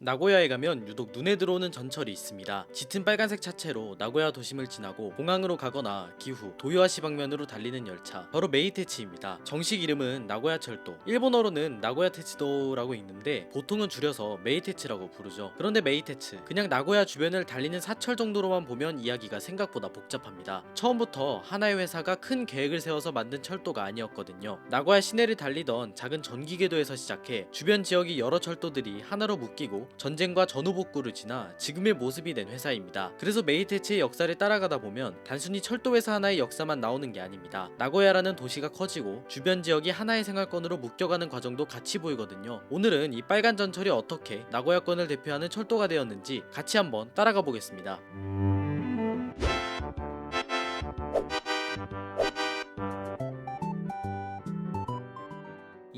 나고야에 가면 유독 눈에 들어오는 전철이 있습니다. 짙은 빨간색 차체로 나고야 도심을 지나고 공항으로 가거나 기후, 도요하시 방면으로 달리는 열차, 바로 메이테츠입니다. 정식 이름은 나고야철도, 일본어로는 나고야테츠도라고 읽는데 보통은 줄여서 메이테츠라고 부르죠. 그런데 메이테츠, 그냥 나고야 주변을 달리는 사철 정도로만 보면 이야기가 생각보다 복잡합니다. 처음부터 하나의 회사가 큰 계획을 세워서 만든 철도가 아니었거든요. 나고야 시내를 달리던 작은 전기궤도에서 시작해 주변 지역이 여러 철도들이 하나로 묶이고 전쟁과 전후복구를 지나 지금의 모습이 된 회사입니다. 그래서 메이테츠의 역사를 따라가다 보면 단순히 철도 회사 하나의 역사만 나오는 게 아닙니다. 나고야라는 도시가 커지고 주변 지역이 하나의 생활권으로 묶여가는 과정도 같이 보이거든요. 오늘은 이 빨간 전철이 어떻게 나고야권을 대표하는 철도가 되었는지 같이 한번 따라가 보겠습니다.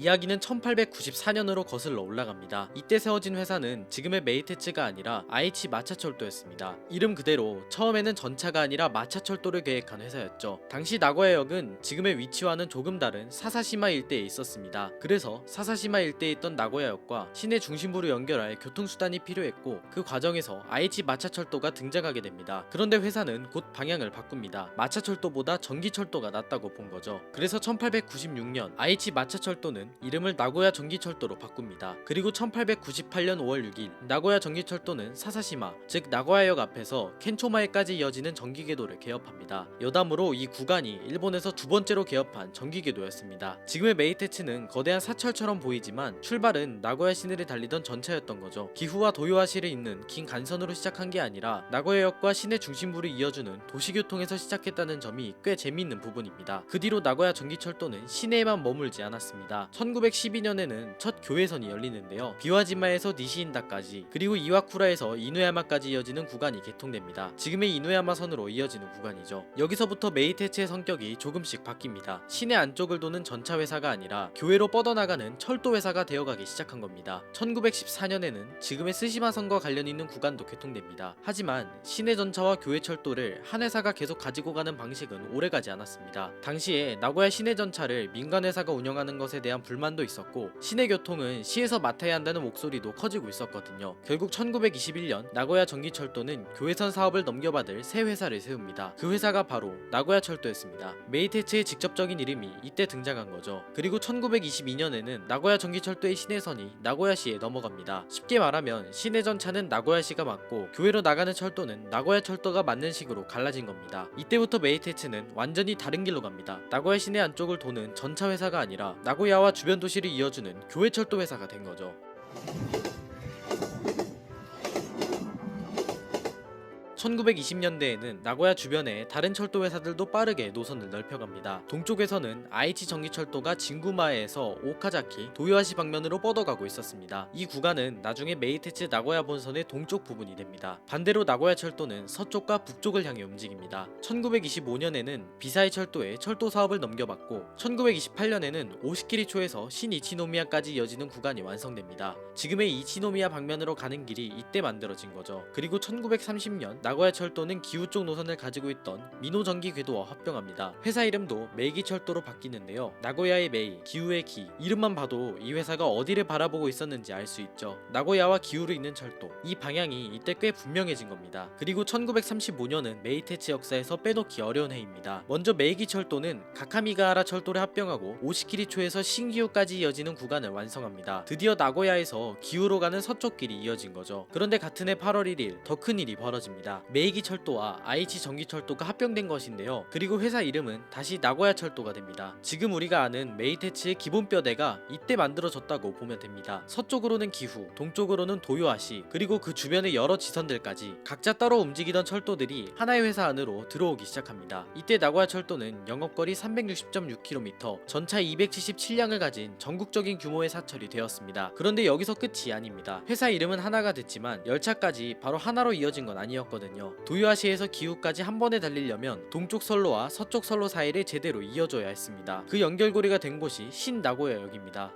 이야기는 1894년으로 거슬러 올라갑니다. 이때 세워진 회사는 지금의 메이테츠가 아니라 아이치 마차철도였습니다. 이름 그대로 처음에는 전차가 아니라 마차철도를 계획한 회사였죠. 당시 나고야역은 지금의 위치와는 조금 다른 사사시마 일대에 있었습니다. 그래서 사사시마 일대에 있던 나고야역과 시내 중심부를 연결할 교통수단이 필요했고 그 과정에서 아이치 마차철도가 등장하게 됩니다. 그런데 회사는 곧 방향을 바꿉니다. 마차철도보다 전기철도가 낫다고 본 거죠. 그래서 1896년 아이치 마차철도는 이름을 나고야 전기철도로 바꿉니다. 그리고 1898년 5월 6일 나고야 전기철도는 사사시마, 즉 나고야역 앞에서 켄초마에까지 이어지는 전기궤도를 개업합니다. 여담으로 이 구간이 일본에서 두 번째로 개업한 전기궤도였습니다. 지금의 메이테츠는 거대한 사철처럼 보이지만 출발은 나고야 시내를 달리던 전차였던 거죠. 기후와 도요하시를 잇는 긴 간선으로 시작한 게 아니라 나고야역과 시내 중심부를 이어주는 도시교통에서 시작했다는 점이 꽤 재미있는 부분입니다. 그 뒤로 나고야 전기철도는 시내에만 머물지 않았습니다. 1912년에는 첫 교외선이 열리는데요. 비와지마에서 니시인다까지 그리고 이와쿠라에서 이누야마까지 이어지는 구간이 개통됩니다. 지금의 이누야마 선으로 이어지는 구간이죠. 여기서부터 메이테츠의 성격이 조금씩 바뀝니다. 시내 안쪽을 도는 전차 회사가 아니라 교외로 뻗어나가는 철도 회사가 되어가기 시작한 겁니다. 1914년에는 지금의 스시마선과 관련 있는 구간도 개통됩니다. 하지만 시내 전차와 교외 철도를 한 회사가 계속 가지고 가는 방식은 오래가지 않았습니다. 당시에 나고야 시내 전차를 민간 회사가 운영하는 것에 대한 불만도 있었고 시내 교통은 시에서 맡아야 한다는 목소리도 커지고 있었거든요. 결국 1921년 나고야 전기철도는 교외선 사업을 넘겨받을 새 회사를 세웁니다. 그 회사가 바로 나고야 철도였습니다. 메이테츠의 직접적인 이름이 이때 등장한 거죠. 그리고 1922년에는 나고야 전기철도의 시내선이 나고야시에 넘어갑니다. 쉽게 말하면 시내 전차는 나고야시가 맡고 교외로 나가는 철도는 나고야 철도가 맡는 식으로 갈라진 겁니다. 이때부터 메이테츠는 완전히 다른 길로 갑니다. 나고야 시내 안쪽을 도는 전차 회사가 아니라 나고야와 주변 도시를 이어주는 교외철도 회사가 된 거죠. 1920년대에는 나고야 주변에 다른 철도 회사들도 빠르게 노선을 넓혀갑니다. 동쪽에서는 아이치 전기철도가 진구마에에서 오카자키, 도요하시 방면으로 뻗어가고 있었습니다. 이 구간은 나중에 메이테츠 나고야 본선의 동쪽 부분이 됩니다. 반대로 나고야 철도는 서쪽과 북쪽을 향해 움직입니다. 1925년에는 비사이 철도에 철도 사업을 넘겨받고 1928년에는 오시키리초에서 신이치노미야까지 이어지는 구간이 완성됩니다. 지금의 이치노미야 방면으로 가는 길이 이때 만들어진 거죠. 그리고 1930년 나고야 철도는 기후 쪽 노선을 가지고 있던 미노 전기 궤도와 합병합니다. 회사 이름도 메이기 철도로 바뀌는데요. 나고야의 메이, 기후의 기, 이름만 봐도 이 회사가 어디를 바라보고 있었는지 알 수 있죠. 나고야와 기후를 잇는 철도, 이 방향이 이때 꽤 분명해진 겁니다. 그리고 1935년은 메이테츠 역사에서 빼놓기 어려운 해입니다. 먼저 메이기 철도는 가카미가하라 철도를 합병하고 오시키리초에서 신기후까지 이어지는 구간을 완성합니다. 드디어 나고야에서 기후로 가는 서쪽 길이 이어진 거죠. 그런데 같은 해 8월 1일 더 큰 일이 벌어집니다. 메이기 철도와 아이치 전기철도가 합병된 것인데요. 그리고 회사 이름은 다시 나고야 철도가 됩니다. 지금 우리가 아는 메이테츠의 기본 뼈대가 이때 만들어졌다고 보면 됩니다. 서쪽으로는 기후, 동쪽으로는 도요하시, 그리고 그 주변의 여러 지선들까지 각자 따로 움직이던 철도들이 하나의 회사 안으로 들어오기 시작합니다. 이때 나고야 철도는 영업거리 360.6km, 전차 277량을 가진 전국적인 규모의 사철이 되었습니다. 그런데 여기서 끝이 아닙니다. 회사 이름은 하나가 됐지만 열차까지 바로 하나로 이어진 건 아니었거든요. 도요하시에서 기후까지 한 번에 달리려면 동쪽 선로와 서쪽 선로 사이를 제대로 이어줘야 했습니다. 그 연결고리가 된 곳이 신나고야역입니다.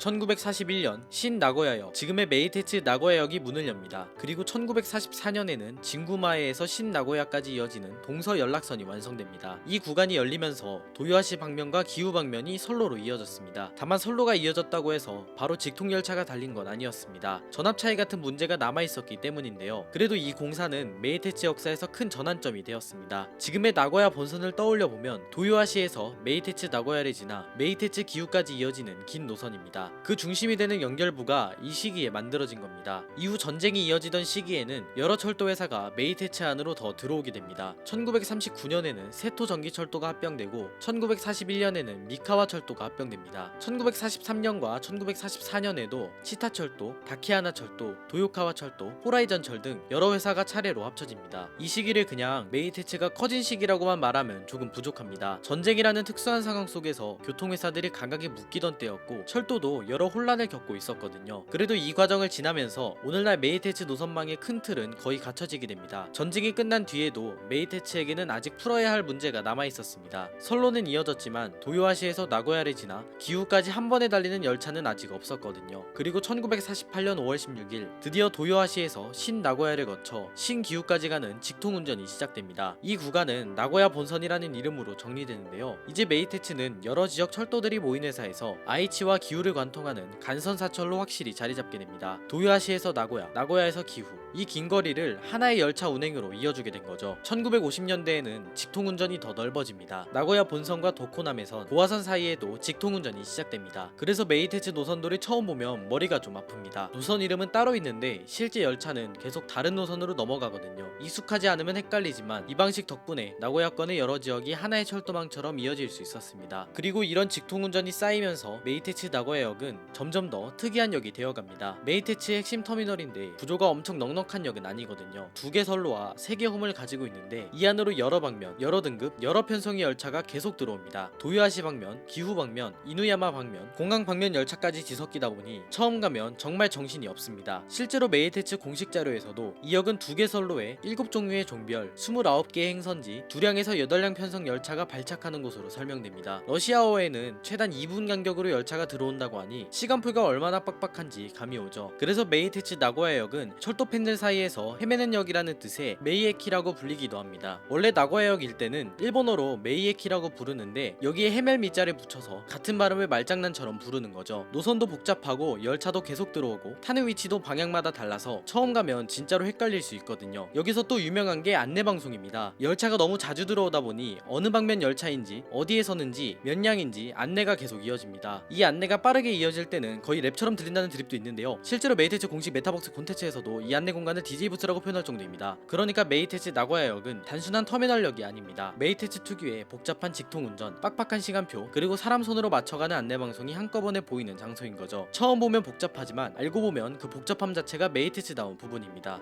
1941년 신나고야역, 지금의 메이테츠 나고야역이 문을 엽니다. 그리고 1944년에는 진구마에에서 신나고야까지 이어지는 동서 연락선이 완성됩니다. 이 구간이 열리면서 도요하시 방면과 기후 방면이 선로로 이어졌습니다. 다만 선로가 이어졌다고 해서 바로 직통열차가 달린 건 아니었습니다. 전압 차이 같은 문제가 남아있었기 때문인데요. 그래도 이 공사는 메이테츠 역사에서 큰 전환점이 되었습니다. 지금의 나고야 본선을 떠올려보면 도요하시에서 메이테츠 나고야를 지나 메이테츠 기후까지 이어지는 긴 노선입니다. 그 중심이 되는 연결부가 이 시기에 만들어진 겁니다. 이후 전쟁이 이어지던 시기에는 여러 철도 회사가 메이테츠 안으로 더 들어오게 됩니다. 1939년에는 세토 전기철도가 합병되고 1941년에는 미카와 철도가 합병됩니다. 1943년과 1944년에도 치타철도, 다키하나철도, 도요카와 철도, 호라이전철 등 여러 회사가 차례로 합쳐집니다. 이 시기를 그냥 메이테츠가 커진 시기라고만 말하면 조금 부족합니다. 전쟁이라는 특수한 상황 속에서 교통회사들이 강하게 묶이던 때였고 철도도 여러 혼란을 겪고 있었거든요. 그래도 이 과정을 지나면서 오늘날 메이테츠 노선망의 큰 틀은 거의 갖춰지게 됩니다. 전쟁이 끝난 뒤에도 메이테츠에게는 아직 풀어야 할 문제가 남아있었습니다. 선로는 이어졌지만 도요하시에서 나고야를 지나 기후까지 한 번에 달리는 열차는 아직 없었거든요. 그리고 1948년 5월 16일 드디어 도요하시에서 신나고야를 거쳐 신기후까지 가는 직통운전이 시작됩니다. 이 구간은 나고야 본선이라는 이름으로 정리되는데요. 이제 메이테츠는 여러 지역 철도들이 모인 회사에서 아이치와 기후를 관통하는 간선사철로 확실히 자리잡게 됩니다. 도요하시에서 나고야, 나고야에서 기후, 이 긴 거리를 하나의 열차 운행으로 이어주게 된 거죠. 1950년대에는 직통운전이 더 넓어집니다. 나고야 본선과 도코남에선 고화선 사이에도 직통운전이 시작됩니다. 그래서 메이테츠 노선도를 처음 보면 머리가 좀 아픕니다. 노선 이름은 따로 있는데 실제 열차는 계속 다른 노선으로 넘어가거든요. 익숙하지 않으면 헷갈리지만 이 방식 덕분에 나고야권의 여러 지역이 하나의 철도망처럼 이어질 수 있었습니다. 그리고 이런 직통운전이 쌓이면서 메이테츠 나고야역은 점점 더 특이한 역이 되어갑니다. 메이테츠의 핵심 터미널인데 구조가 엄청 넉넉한 역은 아니거든요. 두 개 선로와 세 개 홈을 가지고 있는데 이 안으로 여러 방면, 여러 등급, 여러 편성의 열차가 계속 들어옵니다. 도요하시 방면, 기후 방면, 이누야마 방면, 공항 방면 열차까지 뒤섞이다 보니 처음 가면 정말 정신이 없습니다. 실제로 메이테츠 공식 자료에서도 이 역은 두 개 선로에 7종류의 종별, 29개의 행선지, 2량에서 8량 편성 열차가 발착하는 곳으로 설명됩니다. 러시아어에는 최단 2분 간격으로 열차가 들어온다고 하니 시간표가 얼마나 빡빡한지 감이 오죠. 그래서 메이테츠 나고야역은 철도 팬들 사이에서 헤매는 역이라는 뜻의 메이에키라고 불리기도 합니다. 원래 나고야역 일대는 일본어로 메이에키라고 부르는데 여기에 헤멜 미자를 붙여서 같은 발음을 말장난처럼 부르는 거죠. 노선도 복잡하고 열차도 계속 들어오고 타는 위치도 방향마다 달라서 처음 가면 진짜로 헷갈릴 수 있거든요. 여기서 또 유명한 게 안내방송입니다. 열차가 너무 자주 들어오다 보니 어느 방면 열차인지 어디에 서는지 몇 량인지 안내가 계속 이어집니다. 이 안내가 빠르게 이어질 때는 거의 랩처럼 들린다는 드립도 있는데요. 실제로 메이테츠 공식 메타벅스 콘텐츠에서도 이 안내 공간을 DJ 부스라고 표현할 정도입니다. 그러니까 메이테츠 나고야역은 단순한 터미널역이 아닙니다. 메이테츠 특유의 복잡한 직통운전, 빡빡한 시간표, 그리고 사람 손으로 맞춰가는 안내방송이 한꺼번에 보이는 장소인 거죠. 처음 보면 복잡하지만 알고 보면 그 복잡함 자체가 메이테츠다운 부분입니다.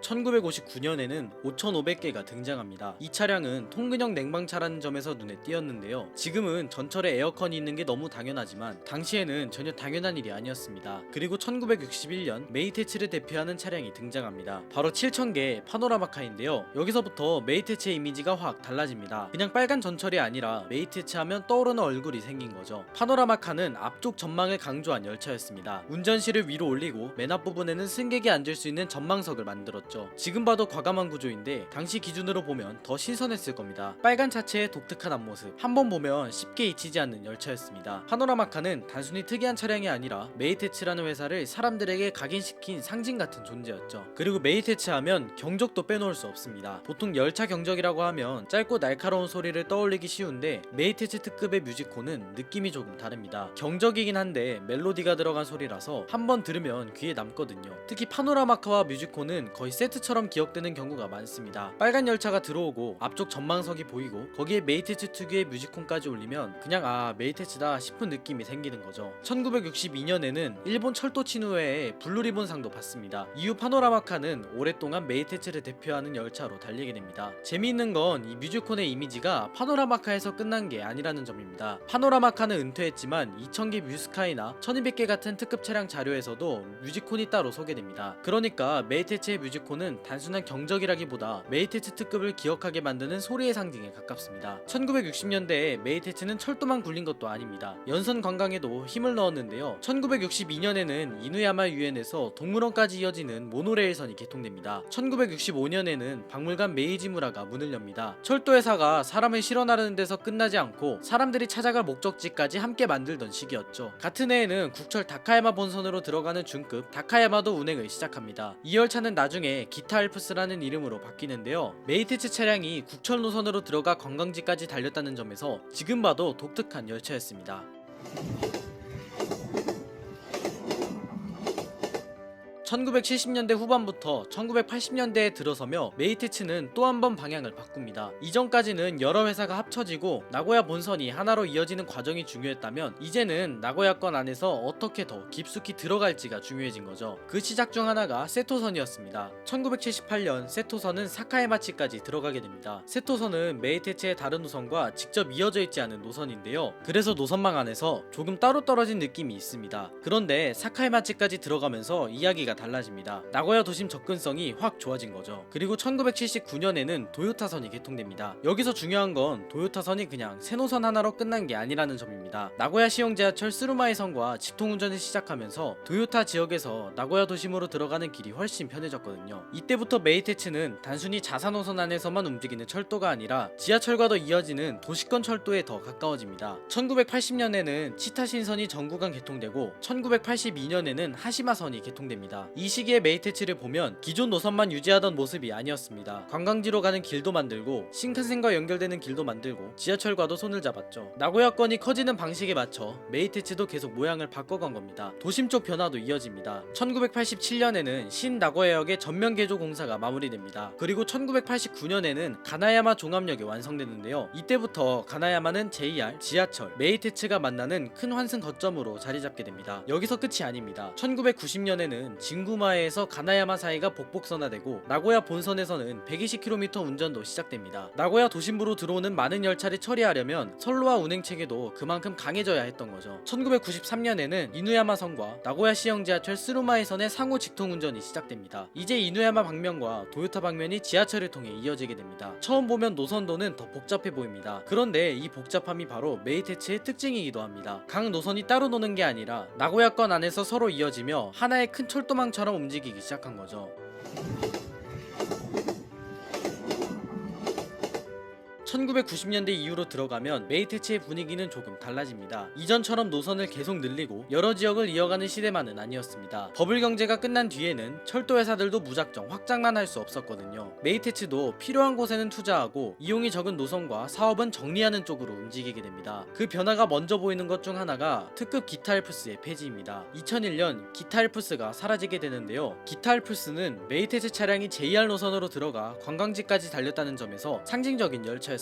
1959년에는 5,500개가 등장합니다. 이 차량은 통근형 냉방차라는 점에서 눈에 띄었는데요. 지금은 전철에 에어컨이 있는 게 너무 당연하지만 당시에는 전혀 당연한 일이 아니었습니다. 그리고 1961년 메이테츠를 대표하는 차량이 등장합니다. 바로 7,000개 파노라마카인데요. 여기서부터 메이테츠의 이미지가 확 달라집니다. 그냥 빨간 전철이 아니라 메이테츠 하면 떠오르는 얼굴이 생긴 거죠. 파노라마카는 앞쪽 전망을 강조한 열차였습니다. 운전실을 위로 올리고 맨 앞부분에는 승객이 앉을 수 있는 전망석을 만들었죠. 지금 봐도 과감한 구조인데 당시 기준으로 보면 더 신선했을 겁니다. 빨간 차체의 독특한 앞모습, 한번 보면 쉽게 잊히지 않는 열차였습니다. 파노라마카는 단순히 특이한 차량이 아니라 메이테츠라는 회사를 사람들에게 각인시킨 상징 같은 존재였죠. 그리고 메이테츠 하면 경적도 빼놓을 수 없습니다. 보통 열차 경적이라고 하면 짧고 날카로운 소리를 떠올리기 쉬운데 메이테츠 특급의 뮤지코는 느낌이 조금 다릅니다. 경적이긴 한데 멜로디가 들어간 소리라서 한번 들으면 귀에 남거든요. 특히 파노라마카와 뮤지코는 거의 세트처럼 기억되는 경우가 많습니다. 빨간 열차가 들어오고 앞쪽 전망석이 보이고 거기에 메이테츠 특유의 뮤지콘까지 올리면 그냥 메이테츠다 싶은 느낌이 생기는 거죠. 1962년에는 일본 철도 친후회에 블루리본상도 받습니다. 이후 파노라마카는 오랫동안 메이테츠를 대표하는 열차로 달리게 됩니다. 재미있는 건 이 뮤지콘의 이미지가 파노라마카에서 끝난 게 아니라는 점입니다. 파노라마카는 은퇴했지만 2000개 뮤스카이나 1200개 같은 특급 차량 자료에서도 뮤지콘이 따로 소개됩니다. 그러니까 메이테츠의 뮤지콘은 메이테츠호는 단순한 경적이라기보다 메이테츠 특급을 기억하게 만드는 소리의 상징에 가깝습니다. 1960년대에 메이테츠는 철도만 굴린 것도 아닙니다. 연선 관광에도 힘을 넣었는데요. 1962년에는 이누야마 유엔에서 동물원까지 이어지는 모노레일선이 개통됩니다. 1965년에는 박물관 메이지무라가 문을 엽니다. 철도회사가 사람을 실어 나르는 데서 끝나지 않고 사람들이 찾아갈 목적지까지 함께 만들던 시기였죠. 같은 해에는 국철 다카야마 본선으로 들어가는 중급 다카야마도 운행을 시작합니다. 이 열차는 나중에 기타 알프스라는 이름으로 바뀌는데요. 메이테츠 차량이 국철 노선으로 들어가 관광지까지 달렸다는 점에서 지금 봐도 독특한 열차였습니다. 1970년대 후반부터 1980년대에 들어서며 메이테츠는 또 한 번 방향을 바꿉니다. 이전까지는 여러 회사가 합쳐지고 나고야 본선이 하나로 이어지는 과정이 중요했다면 이제는 나고야권 안에서 어떻게 더 깊숙이 들어갈지가 중요해진 거죠. 그 시작 중 하나가 세토선이었습니다. 1978년 세토선은 사카에마치까지 들어가게 됩니다. 세토선은 메이테츠의 다른 노선과 직접 이어져 있지 않은 노선인데요. 그래서 노선망 안에서 조금 따로 떨어진 느낌이 있습니다. 그런데 사카에마치까지 들어가면서 이야기가 달라집니다. 나고야 도심 접근성이 확 좋아진 거죠. 그리고 1979년에는 도요타선이 개통됩니다. 여기서 중요한 건 도요타선이 그냥 새 노선 하나로 끝난 게 아니라는 점입니다. 나고야 시형 지하철 스루마이선과 직통운전을 시작하면서 도요타 지역에서 나고야 도심으로 들어가는 길이 훨씬 편해졌거든요. 이때부터 메이테츠는 단순히 자사 노선 안에서만 움직이는 철도가 아니라 지하철과도 이어지는 도시권 철도에 더 가까워집니다. 1980년에는 치타신선이 전구간 개통되고 1982년에는 하시마선이 개통됩니다. 이 시기에 메이테츠를 보면 기존 노선만 유지하던 모습이 아니었습니다. 관광지로 가는 길도 만들고 신칸센과 연결되는 길도 만들고 지하철과도 손을 잡았죠. 나고야권이 커지는 방식에 맞춰 메이테츠도 계속 모양을 바꿔간 겁니다. 도심 쪽 변화도 이어집니다. 1987년에는 신나고야역의 전면 개조 공사가 마무리됩니다. 그리고 1989년에는 가나야마 종합역이 완성되는데요. 이때부터 가나야마는 JR, 지하철, 메이테츠가 만나는 큰 환승 거점으로 자리 잡게 됩니다. 여기서 끝이 아닙니다. 1990년에는 진구마에에서 가나야마 사이가 복복선화되고 나고야 본선에서는 120km 운전도 시작됩니다. 나고야 도심부로 들어오는 많은 열차를 처리하려면 선로와 운행 체계도 그만큼 강해져야 했던 거죠. 1993년에는 이누야마선과 나고야 시형 지하철 스루마이선의 상호 직통 운전이 시작됩니다. 이제 이누야마 방면과 도요타 방면이 지하철을 통해 이어지게 됩니다. 처음 보면 노선도는 더 복잡해 보입니다. 그런데 이 복잡함이 바로 메이테츠의 특징이기도 합니다. 각 노선이 따로 노는 게 아니라 나고야권 안에서 서로 이어지며 하나의 큰 철도망처럼 움직이기 시작한 거죠. 1990년대 이후로 들어가면 메이테츠의 분위기는 조금 달라집니다. 이전처럼 노선을 계속 늘리고 여러 지역을 이어가는 시대만은 아니었습니다. 버블 경제가 끝난 뒤에는 철도 회사들도 무작정 확장만 할 수 없었거든요. 메이테츠도 필요한 곳에는 투자하고 이용이 적은 노선과 사업은 정리하는 쪽으로 움직이게 됩니다. 그 변화가 먼저 보이는 것 중 하나가 특급 기타알프스의 폐지입니다. 2001년 기타알프스가 사라지게 되는데요. 기타알프스는 메이테츠 차량이 JR 노선으로 들어가 관광지까지 달렸다는 점에서 상징적인 열차였습니다.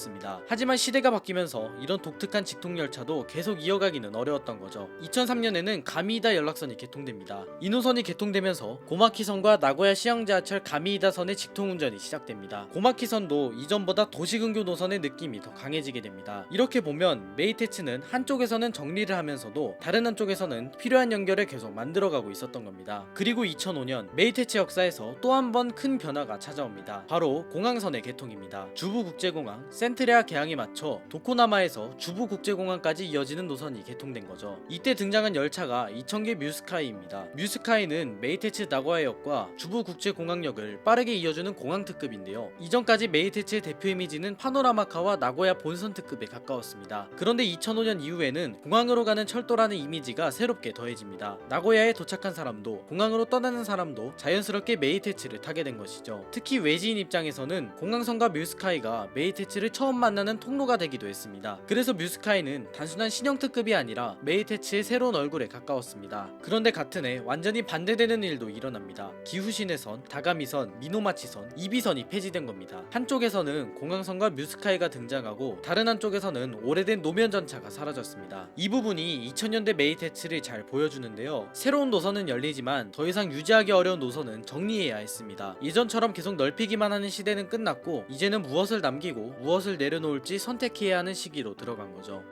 하지만 시대가 바뀌면서 이런 독특한 직통열차도 계속 이어가기는 어려웠던 거죠. 2003년에는 가미이다 연락선이 개통됩니다. 이 노선이 개통되면서 고마키선과 나고야 시향지하철 가미이다선의 직통운전이 시작됩니다. 고마키선도 이전보다 도시근교 노선의 느낌이 더 강해지게 됩니다. 이렇게 보면 메이테츠는 한쪽에서는 정리를 하면서도 다른 한쪽에서는 필요한 연결을 계속 만들어가고 있었던 겁니다. 그리고 2005년 메이테츠 역사에서 또 한 번 큰 변화가 찾아옵니다. 바로 공항선의 개통입니다. 주부국제공항 센트레아 개항에 맞춰 도코나마에서 주부국제공항까지 이어지는 노선이 개통된 거죠. 이때 등장한 열차가 2000개 뮤스카이입니다. 뮤스카이는 메이테츠 나고야역과 주부국제공항역을 빠르게 이어주는 공항 특급인데요. 이전까지 메이테츠의 대표 이미지는 파노라마카와 나고야 본선 특급에 가까웠습니다. 그런데 2005년 이후에는 공항으로 가는 철도라는 이미지가 새롭게 더해집니다. 나고야에 도착한 사람도 공항으로 떠나는 사람도 자연스럽게 메이테츠를 타게 된 것이죠. 특히 외지인 입장에서는 공항선과 뮤스카이가 메이테츠를 처음 만나는 통로가 되기도 했습니다. 그래서 뮤스카이는 단순한 신형 특급이 아니라 메이테츠의 새로운 얼굴에 가까웠습니다. 그런데 같은 해 완전히 반대되는 일도 일어납니다. 기후시내선, 다가미선, 미노마치선, 이비선이 폐지된 겁니다. 한쪽에서는 공항선과 뮤스카이가 등장하고 다른 한쪽에서는 오래된 노면 전차가 사라졌습니다. 이 부분이 2000년대 메이테츠를 잘 보여주는데요. 새로운 노선은 열리지만 더 이상 유지하기 어려운 노선은 정리해야 했습니다. 예전처럼 계속 넓히기만 하는 시대는 끝났고 이제는 무엇을 남기고 무엇을 내려놓을지 선택해야 하는 시기로 들어간 거죠.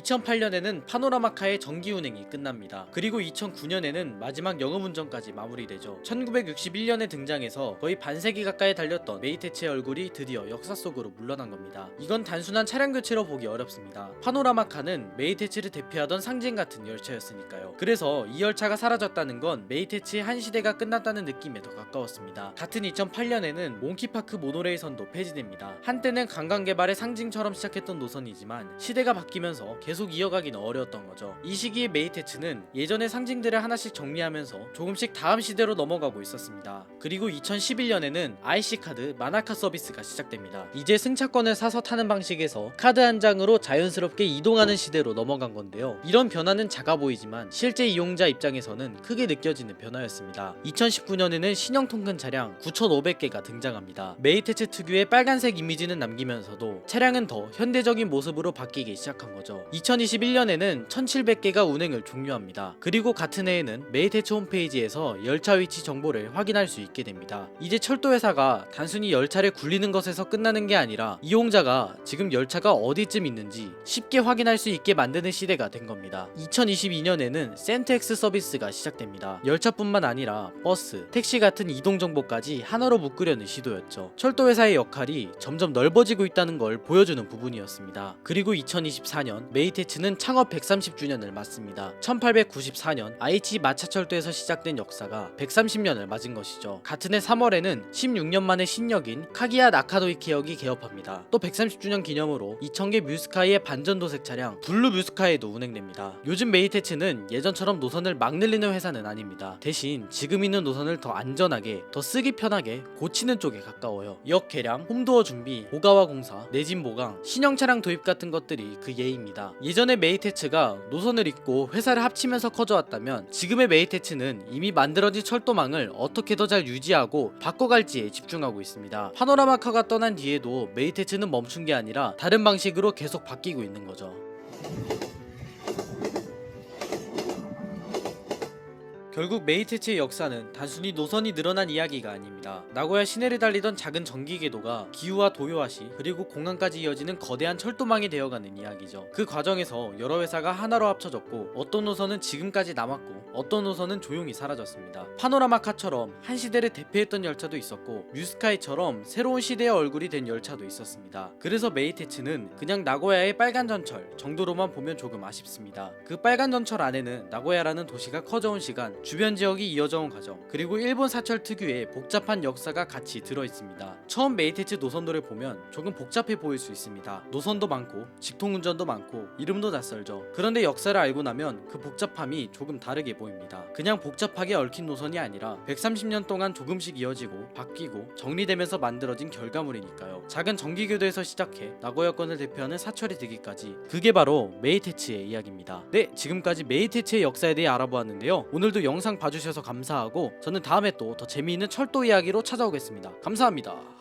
2008년에는 파노라마카의 정기 운행이 끝납니다. 그리고 2009년에는 마지막 영업 운전까지 마무리되죠. 1961년에 등장해서 거의 반세기 가까이 달렸던 메이테츠의 얼굴이 드디어 역사 속으로 물러난 겁니다. 이건 단순한 차량 교체로 보기 어렵습니다. 파노라마카는 메이테츠를 대표하던 상징 같은 열차였으니까요. 그래서 이 열차가 사라졌다는 건 메이테츠의 한 시대가 끝났다는 느낌에 더 가까웠습니다. 같은 2008년에는 몽키파크 모노레일선도 폐지됩니다. 한때는 관광 개발의 상징처럼 시작했던 노선이지만 시대가 바뀌면서 계속 이어가기는 어려웠던 거죠. 이 시기에 메이테츠는 예전의 상징들을 하나씩 정리하면서 조금씩 다음 시대로 넘어가고 있었습니다. 그리고 2011년에는 IC카드 마나카 서비스가 시작됩니다. 이제 승차권을 사서 타는 방식에서 카드 한 장으로 자연스럽게 이동하는 시대로 넘어간 건데요. 이런 변화는 작아 보이지만 실제 이용자 입장에서는 크게 느껴지는 변화였습니다. 2019년에는 신형 통근 차량 9,500개가 등장합니다. 메이테츠 특유의 빨간색 이미지는 남기면서도 차량은 더 현대적인 모습으로 바뀌기 시작한 거죠. 2021년에는 1,700개가 운행을 종료합니다. 그리고 같은 해에는 메이테츠 홈페이지에서 열차 위치 정보를 확인할 수 있게 됩니다. 이제 철도회사가 단순히 열차를 굴리는 것에서 끝나는 게 아니라 이용자가 지금 열차가 어디쯤 있는지 쉽게 확인할 수 있게 만드는 시대가 된 겁니다. 2022년에는 센트엑스 서비스가 시작됩니다. 열차뿐만 아니라 버스, 택시 같은 이동 정보까지 하나로 묶으려는 시도였죠. 철도회사의 역할이 점점 넓어지고 있다는 걸 보여주는 부분이었습니다. 그리고 2024년 메이테츠는 창업 130주년을 맞습니다. 1894년 아이치 마차철도에서 시작된 역사가 130년을 맞은 것이죠. 같은 해 3월에는 16년 만에 신역인 카기야 나카도이케역이 개업합니다. 또 130주년 기념으로 2,000개 뮤스카이의 반전도색 차량 블루 뮤스카이도 운행됩니다. 요즘 메이테츠는 예전처럼 노선을 막 늘리는 회사는 아닙니다. 대신 지금 있는 노선을 더 안전하게, 더 쓰기 편하게 고치는 쪽에 가까워요. 역 개량, 홈도어 준비, 보가와 공사, 내진 보강, 신형 차량 도입 같은 것들이 그 예입니다. 예전에 메이테츠가 노선을 잇고 회사를 합치면서 커져왔다면 지금의 메이테츠는 이미 만들어진 철도망을 어떻게 더 잘 유지하고 바꿔갈지에 집중하고 있습니다. 파노라마카가 떠난 뒤에도 메이테츠는 멈춘 게 아니라 다른 방식으로 계속 바뀌고 있는 거죠. 결국 메이테츠의 역사는 단순히 노선이 늘어난 이야기가 아닙니다. 나고야 시내를 달리던 작은 전기궤도가 기후와 도요하시 그리고 공항까지 이어지는 거대한 철도망이 되어가는 이야기죠. 그 과정에서 여러 회사가 하나로 합쳐졌고 어떤 노선은 지금까지 남았고 어떤 노선은 조용히 사라졌습니다. 파노라마카처럼 한 시대를 대표했던 열차도 있었고 뮤스카이처럼 새로운 시대의 얼굴이 된 열차도 있었습니다. 그래서 메이테츠는 그냥 나고야의 빨간 전철 정도로만 보면 조금 아쉽습니다. 그 빨간 전철 안에는 나고야라는 도시가 커져온 시간, 주변 지역이 이어져온 과정, 그리고 일본 사철 특유의 복잡한 역사가 같이 들어있습니다. 처음 메이테츠 노선도를 보면 조금 복잡해 보일 수 있습니다. 노선도 많고 직통운전도 많고 이름도 낯설죠. 그런데 역사를 알고 나면 그 복잡함이 조금 다르게 보입니다. 그냥 복잡하게 얽힌 노선이 아니라 130년 동안 조금씩 이어지고 바뀌고 정리되면서 만들어진 결과물이니까요. 작은 정기교도에서 시작해 나고야권을 대표하는 사철이 되기까지, 그게 바로 메이테츠의 이야기입니다. 네, 지금까지 메이테츠의 역사에 대해 알아보았는데요. 오늘도 영상 봐주셔서 감사하고 저는 다음에 또 더 재미있는 철도 이야기로 찾아오겠습니다. 감사합니다.